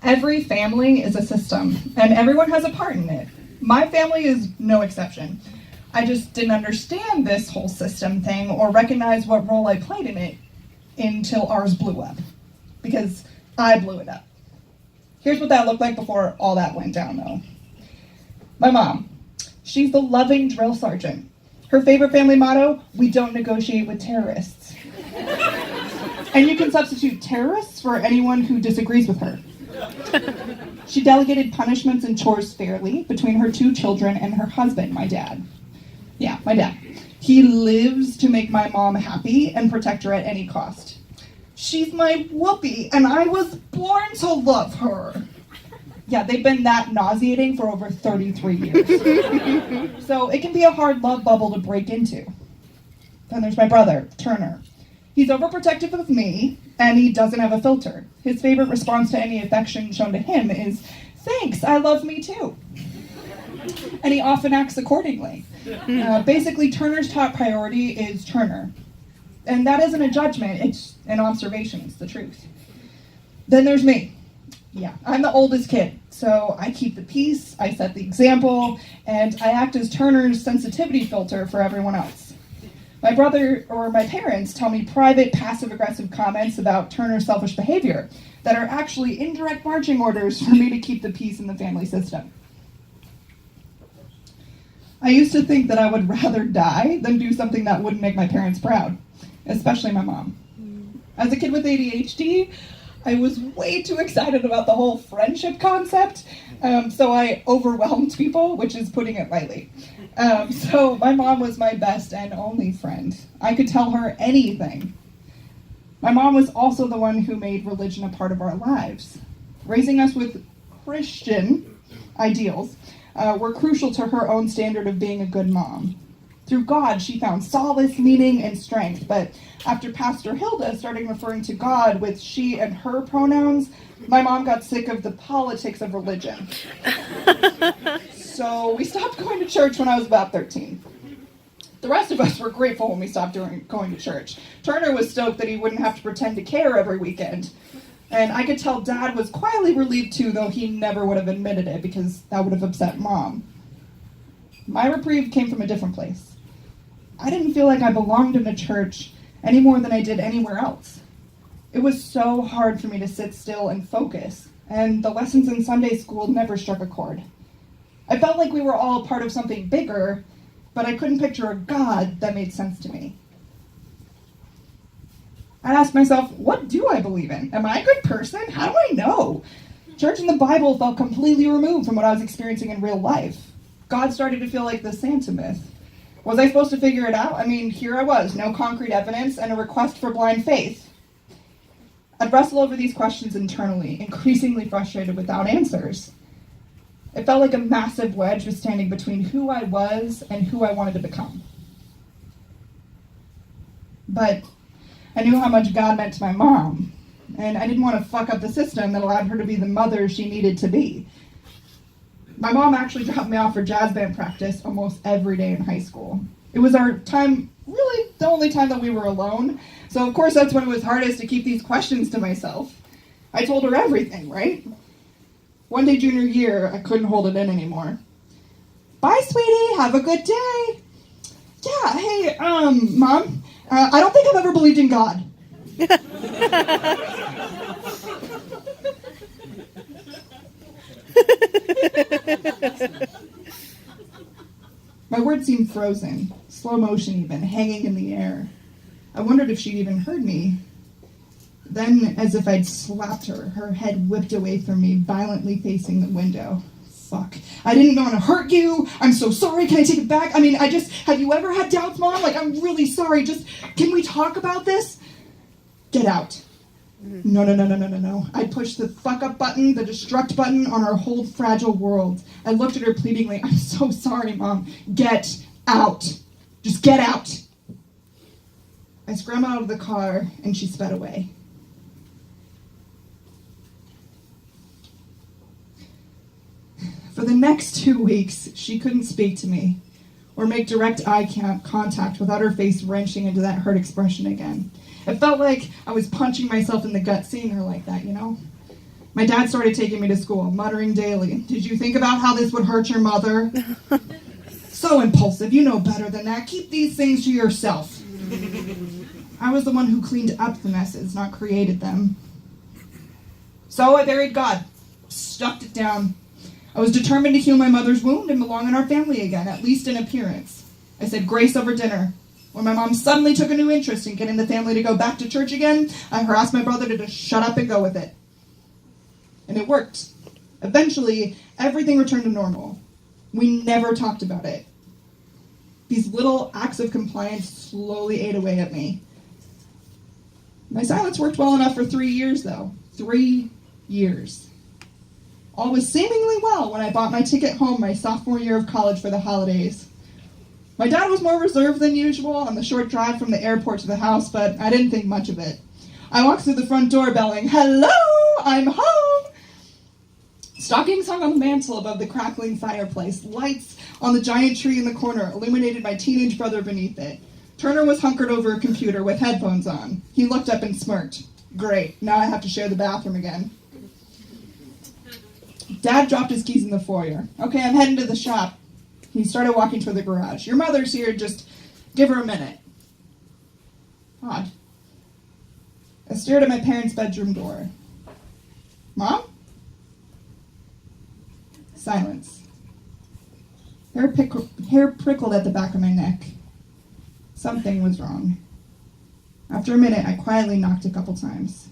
Every family is a system, and everyone has a part in it. My family is no exception. I just didn't understand this whole system thing or recognize what role I played in it until ours blew up. Because I blew it up. Here's what that looked like before all that went down, though. My mom, she's the loving drill sergeant. Her favorite family motto, we don't negotiate with terrorists. And you can substitute terrorists for anyone who disagrees with her. She delegated punishments and chores fairly between her 2 children and her husband, my dad. Yeah, my dad. He lives to make my mom happy and protect her at any cost. She's my whoopee, and I was born to love her. Yeah, they've been that nauseating for over 33 years. So it can be a hard love bubble to break into. Then there's my brother, Turner. He's overprotective of me, and he doesn't have a filter. His favorite response to any affection shown to him is, thanks, I love me too. And he often acts accordingly. Basically, Turner's top priority is Turner. And that isn't a judgment, it's an observation, it's the truth. Then there's me. Yeah, I'm the oldest kid, so I keep the peace, I set the example, and I act as Turner's sensitivity filter for everyone else. My brother or my parents tell me private passive-aggressive comments about Turner's selfish behavior that are actually indirect marching orders for me to keep the peace in the family system. I used to think that I would rather die than do something that wouldn't make my parents proud, especially my mom. As a kid with ADHD, I was way too excited about the whole friendship concept, so I overwhelmed people, which is putting it lightly. So my mom was my best and only friend. I could tell her anything. My mom was also the one who made religion a part of our lives. Raising us with Christian ideals were crucial to her own standard of being a good mom. Through God, she found solace, meaning, and strength, but after Pastor Hilda started referring to God with she and her pronouns, my mom got sick of the politics of religion. So we stopped going to church when I was about 13. The rest of us were grateful when we stopped going to church. Turner was stoked that he wouldn't have to pretend to care every weekend. And I could tell Dad was quietly relieved too, though he never would have admitted it because that would have upset Mom. My reprieve came from a different place. I didn't feel like I belonged in a church any more than I did anywhere else. It was so hard for me to sit still and focus, and the lessons in Sunday school never struck a chord. I felt like we were all part of something bigger, but I couldn't picture a God that made sense to me. I asked myself, what do I believe in? Am I a good person? How do I know? Church and the Bible felt completely removed from what I was experiencing in real life. God started to feel like the Santa myth. Was I supposed to figure it out? I mean, here I was, no concrete evidence and a request for blind faith. I'd wrestle over these questions internally, increasingly frustrated without answers. It felt like a massive wedge was standing between who I was and who I wanted to become. But I knew how much God meant to my mom, and I didn't want to fuck up the system that allowed her to be the mother she needed to be. My mom actually dropped me off for jazz band practice almost every day in high school. It was our time, really the only time that we were alone, so of course that's when it was hardest to keep these questions to myself. I told her everything, right? One day junior year, I couldn't hold it in anymore. Bye, sweetie, have a good day. Yeah, hey, Mom, I don't think I've ever believed in God. My words seemed frozen, slow motion even, hanging in the air. I wondered if she'd even heard me. Then, as if I'd slapped her, her head whipped away from me, violently facing the window. Fuck. I didn't want to hurt you. I'm so sorry. Can I take it back? I mean, have you ever had doubts, Mom? Like, I'm really sorry. Can we talk about this? Get out. No. I pushed the fuck up button, the destruct button on our whole fragile world. I looked at her pleadingly. I'm so sorry, Mom. Get out. Just get out. I scrambled out of the car and she sped away. For the next 2 weeks, she couldn't speak to me or make direct eye contact without her face wrenching into that hurt expression again. It felt like I was punching myself in the gut seeing her like that, you know? My dad started taking me to school, muttering daily, "Did you think about how this would hurt your mother?" "So impulsive, you know better than that. Keep these things to yourself." I was the one who cleaned up the messes, not created them. So I buried God, stuffed it down. I was determined to heal my mother's wound and belong in our family again, at least in appearance. I said grace over dinner. When my mom suddenly took a new interest in getting the family to go back to church again, I harassed my brother to just shut up and go with it. And it worked. Eventually, everything returned to normal. We never talked about it. These little acts of compliance slowly ate away at me. My silence worked well enough for 3 years, though. 3 years. All was seemingly well when I bought my ticket home my sophomore year of college for the holidays. My dad was more reserved than usual on the short drive from the airport to the house, but I didn't think much of it. I walked through the front door belling, "Hello, I'm home!" Stockings hung on the mantel above the crackling fireplace. Lights on the giant tree in the corner illuminated my teenage brother beneath it. Turner was hunkered over a computer with headphones on. He looked up and smirked. Great, now I have to share the bathroom again. Dad dropped his keys in the foyer. "Okay, I'm heading to the shop." He started walking toward the garage. "Your mother's here, just give her a minute." Odd. I stared at my parents' bedroom door. "Mom?" Silence. Hair prickled at the back of my neck. Something was wrong. After a minute, I quietly knocked a couple times.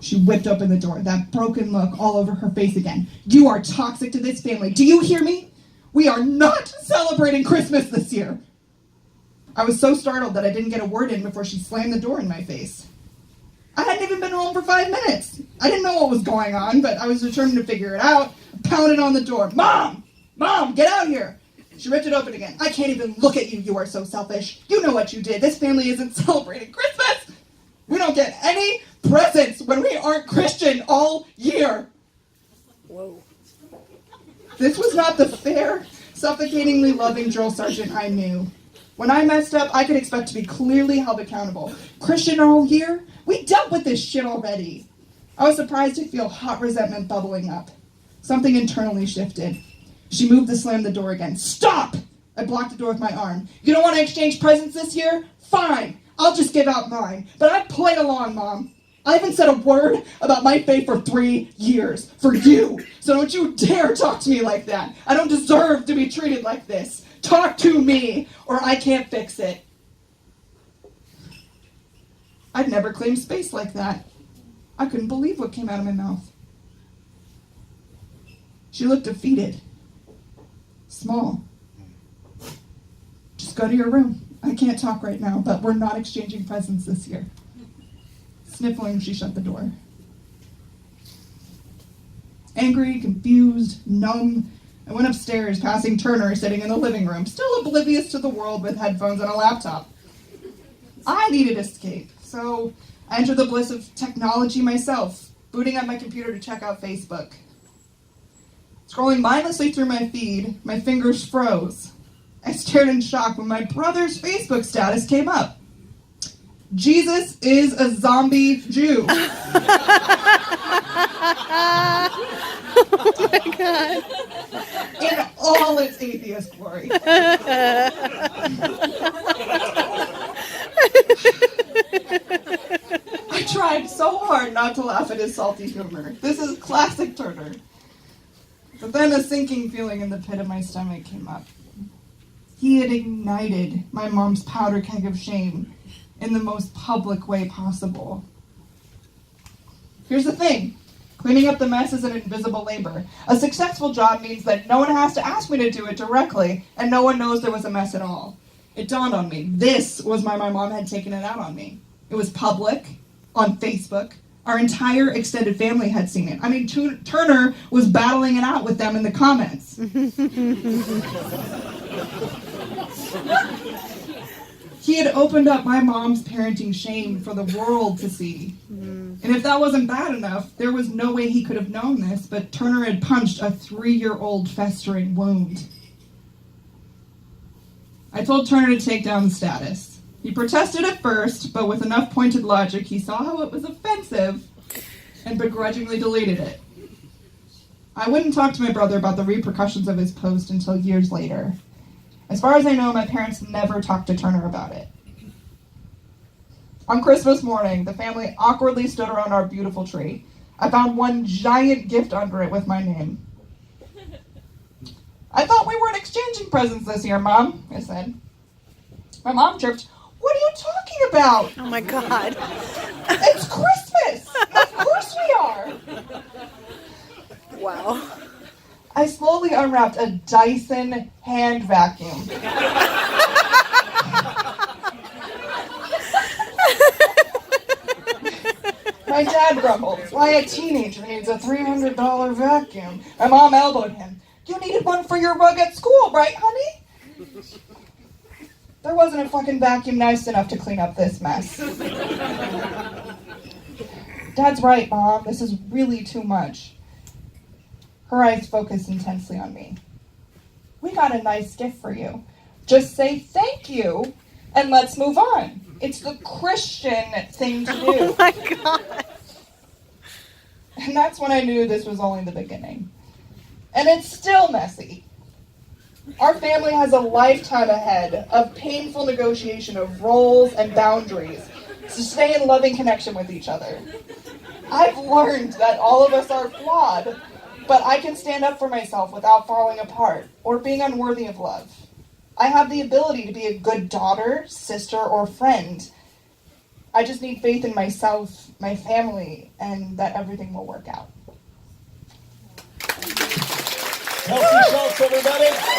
She whipped open the door, that broken look all over her face again. "You are toxic to this family. Do you hear me? We are not celebrating Christmas this year." I was so startled that I didn't get a word in before she slammed the door in my face. I hadn't even been home for 5 minutes. I didn't know what was going on, but I was determined to figure it out. I pounded on the door. "Mom! Mom, get out here!" She ripped it open again. "I can't even look at you. You are so selfish. You know what you did. This family isn't celebrating Christmas. We don't get any presents when we aren't Christian all year." Whoa. This was not the fair, suffocatingly loving drill sergeant I knew. When I messed up, I could expect to be clearly held accountable. Christian all year? We dealt with this shit already. I was surprised to feel hot resentment bubbling up. Something internally shifted. She moved to slam the door again. "Stop!" I blocked the door with my arm. "You don't want to exchange presents this year? Fine. I'll just give out mine. But I played along, Mom. I haven't said a word about my faith for 3 years. For you. So don't you dare talk to me like that. I don't deserve to be treated like this. Talk to me, or I can't fix it." I'd never claimed space like that. I couldn't believe what came out of my mouth. She looked defeated. Small. "Just go to your room. I can't talk right now, but we're not exchanging presents this year." Sniffling, she shut the door. Angry, confused, numb, I went upstairs, passing Turner sitting in the living room, still oblivious to the world with headphones and a laptop. I needed escape, so I entered the bliss of technology myself, booting up my computer to check out Facebook. Scrolling mindlessly through my feed, my fingers froze. I stared in shock when my brother's Facebook status came up. "Jesus is a zombie Jew." Oh my God. In all its atheist glory. I tried so hard not to laugh at his salty humor. This is classic Turner. But then a sinking feeling in the pit of my stomach came up. He had ignited my mom's powder keg of shame in the most public way possible. Here's the thing. Cleaning up the mess is an invisible labor. A successful job means that no one has to ask me to do it directly, and no one knows there was a mess at all. It dawned on me. This was why my mom had taken it out on me. It was public, on Facebook. Our entire extended family had seen it. I mean, Turner was battling it out with them in the comments. He had opened up my mom's parenting shame for the world to see. And if that wasn't bad enough, there was no way he could have known this, but Turner had punched a 3-year-old festering wound. I told Turner to take down the status. He protested at first, but with enough pointed logic, he saw how it was offensive and begrudgingly deleted it. I wouldn't talk to my brother about the repercussions of his post until years later. As far as I know, my parents never talked to Turner about it. On Christmas morning, the family awkwardly stood around our beautiful tree. I found one giant gift under it with my name. I thought we weren't exchanging presents this year, Mom, I said. My mom chirped, "What are you talking about? Oh my God. It's Christmas! Of course we are!" Wow. I slowly unwrapped a Dyson hand vacuum. My dad grumbled, "Why a teenager needs a $300 vacuum?" My mom elbowed him. "You needed one for your rug at school, right, honey?" There wasn't a fucking vacuum nice enough to clean up this mess. "Dad's right, Mom. This is really too much." Her eyes focused intensely on me. "We got a nice gift for you. Just say thank you and let's move on. It's the Christian thing to do." Oh my God. And that's when I knew this was only the beginning. And it's still messy. Our family has a lifetime ahead of painful negotiation of roles and boundaries to stay in loving connection with each other. I've learned that all of us are flawed, but I can stand up for myself without falling apart or being unworthy of love. I have the ability to be a good daughter, sister, or friend. I just need faith in myself, my family, and that everything will work out. Kelsey Schultz, everybody.